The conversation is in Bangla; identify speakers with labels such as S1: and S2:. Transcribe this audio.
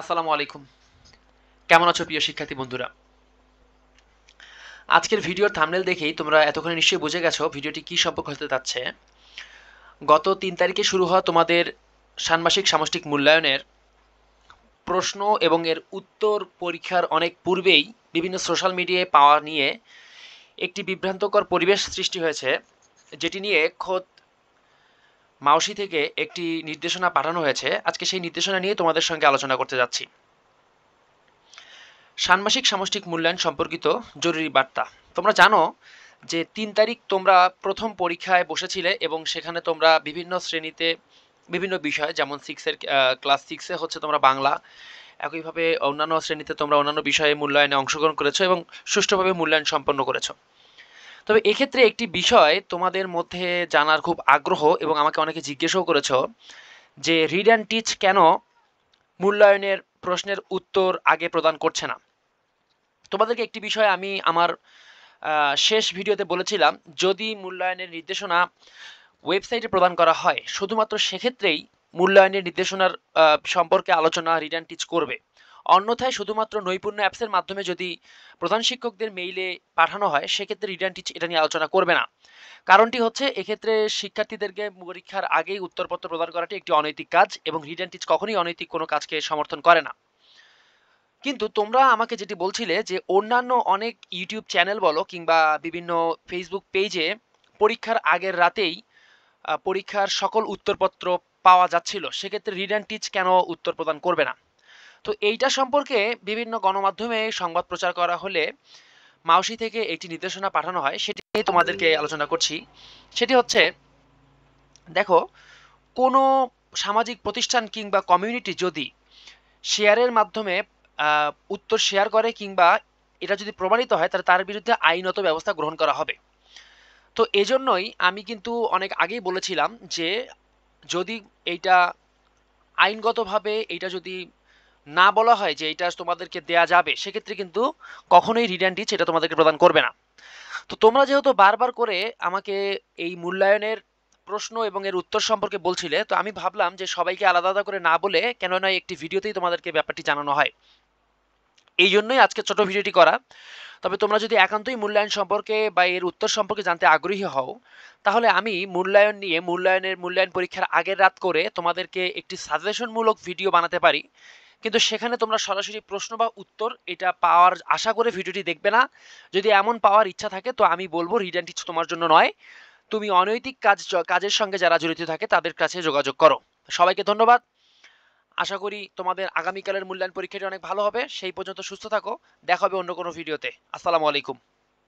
S1: আসসালামু আলাইকুম। কেমন আছো প্রিয় শিক্ষার্থী বন্ধুরা? আজকের ভিডিওর থাম্বনেল দেখেই তোমরা এতক্ষণে নিশ্চয়ই বুঝে গেছো ভিডিওটি কি সম্পর্কে হতে যাচ্ছে। গত ৩ তারিখে শুরু হওয়া তোমাদের ষান্মাসিক সামষ্টিক মূল্যায়নের প্রশ্ন এবং এর উত্তর পরীক্ষার অনেক পূর্বেই বিভিন্ন সোশ্যাল মিডিয়ায় পাওয়া নিয়ে একটি বিভ্রান্তকর পরিবেশ সৃষ্টি হয়েছে, যেটি নিয়ে খোদ মাওসি থেকে একটি নির্দেশনা পাঠানো হয়েছে। আজকে সেই নির্দেশনা নিয়ে তোমাদের সঙ্গে আলোচনা করতে যাচ্ছি। ষান্মাসিক সামষ্টিক মূল্যায়ন সম্পর্কিত জরুরি বার্তা। তোমরা জানো যে ৩ তারিখ তোমরা প্রথম পরীক্ষায় বসেছিলে এবং সেখানে তোমরা বিভিন্ন শ্রেণীতে বিভিন্ন বিষয়, যেমন ক্লাস 6-এ হচ্ছে তোমরা বাংলা, একইভাবে অন্যান্য শ্রেণীতে তোমরা অন্যান্য বিষয়ে মূল্যায়নে অংশগ্রহণ করেছো এবং সুষ্ঠুভাবে মূল্যায়ন সম্পন্ন করেছো। তবে এক্ষেত্রে একটি বিষয় তোমাদের মধ্যে জানার খুব আগ্রহ এবং আমাকে অনেকে জিজ্ঞেসও করেছো যে রিড অ্যান্ড টিচ কেন মূল্যায়নের প্রশ্নের উত্তর আগে প্রদান করছে না। তোমাদেরকে একটি বিষয় আমি আমার শেষ ভিডিওতে বলেছিলাম, যদি মূল্যায়নের নির্দেশনা ওয়েবসাইটে প্রদান করা হয় শুধুমাত্র সেক্ষেত্রেই মূল্যায়নের নির্দেশনার সম্পর্কে আলোচনা রিড অ্যান্ড টিচ করবে। অন্যথায় শুধুমাত্র নৈপুণ্য অ্যাপসের মাধ্যমে যদি প্রধান শিক্ষকদের মেইলে পাঠানো হয় সেক্ষেত্রে রিড অ্যান্ড টিচ এটা নিয়ে আলোচনা করবে না। কারণটি হচ্ছে এক্ষেত্রে শিক্ষার্থীদেরকে পরীক্ষার আগেই উত্তরপত্র প্রদান করাটি একটি অনৈতিক কাজ এবং রিড অ্যান্ড টিচ কখনোই অনৈতিক কোনো কাজকে সমর্থন করে না। কিন্তু তোমরা আমাকে যেটি বলছিলে যে অন্যান্য অনেক ইউটিউব চ্যানেল বলো কিংবা বিভিন্ন ফেসবুক পেজে পরীক্ষার আগের রাতেই পরীক্ষার সকল উত্তরপত্র পাওয়া যাচ্ছিল, সেক্ষেত্রে রিড অ্যান্ড টিচ কেন উত্তর প্রদান করবে না? তো এইটা সম্পর্কে বিভিন্ন গণমাধ্যমে সংবাদ প্রচার করা হলে মাওসি থেকে একটি নির্দেশনা পাঠানো হয়, সেটি নিয়ে তোমাদেরকে আলোচনা করছি। সেটি হচ্ছে, দেখো, কোনো সামাজিক প্রতিষ্ঠান কিংবা কমিউনিটি যদি শেয়ারের মাধ্যমে উত্তর শেয়ার করে কিংবা এটা যদি প্রমাণিত হয় তাহলে তার বিরুদ্ধে আইনত ব্যবস্থা গ্রহণ করা হবে। তো এজন্যই আমি কিন্তু অনেক আগেই বলেছিলাম যে যদি এইটা আইনগতভাবে এইটা যদি না বলা হয় যে এইটা তোমাদেরকে দেয়া যাবে, সেক্ষেত্রে কিন্তু কখনোই রিড অ্যান্ড টিচ এটা তোমাদেরকে প্রদান করবে না। তো তোমরা যেহেতু বারবার করে আমাকে এই মূল্যায়নের প্রশ্ন এবং এর উত্তর সম্পর্কে বলছিলে, তো আমি ভাবলাম যে সবাইকে আলাদা আলাদা করে না বলে কেন নয় একটি ভিডিওতেই তোমাদেরকে ব্যাপারটি জানানো হয়। এই জন্যই আজকে ছোট ভিডিওটি করা। তবে তোমরা যদি একান্তই মূল্যায়ন সম্পর্কে বা এর উত্তর সম্পর্কে জানতে আগ্রহী হও, তাহলে আমি মূল্যায়ন নিয়ে মূল্যায়ন পরীক্ষার আগের রাত করে তোমাদেরকে একটি সাজেশনমূলক ভিডিও বানাতে পারি। কিন্তু সেখানে তোমরা সরাসরি প্রশ্ন বা উত্তর এটা পাওয়ার আশা করে ভিডিওটি দেখবে না। যদি এমন পাওয়ার ইচ্ছা থাকে তো আমি বলবো রিড অ্যান্ড টিচ তোমার জন্য নয়। তুমি অনৈতিক কাজের সঙ্গে যারা জড়িত থাকে তাদের কাছে যোগাযোগ করো। সবাইকে ধন্যবাদ। আশা করি তোমাদের আগামীকালের মূল্যায়ন পরীক্ষাটি অনেক ভালো হবে। সেই পর্যন্ত সুস্থ থাকো। দেখা হবে অন্য কোনো ভিডিওতে। আসসালামু আলাইকুম।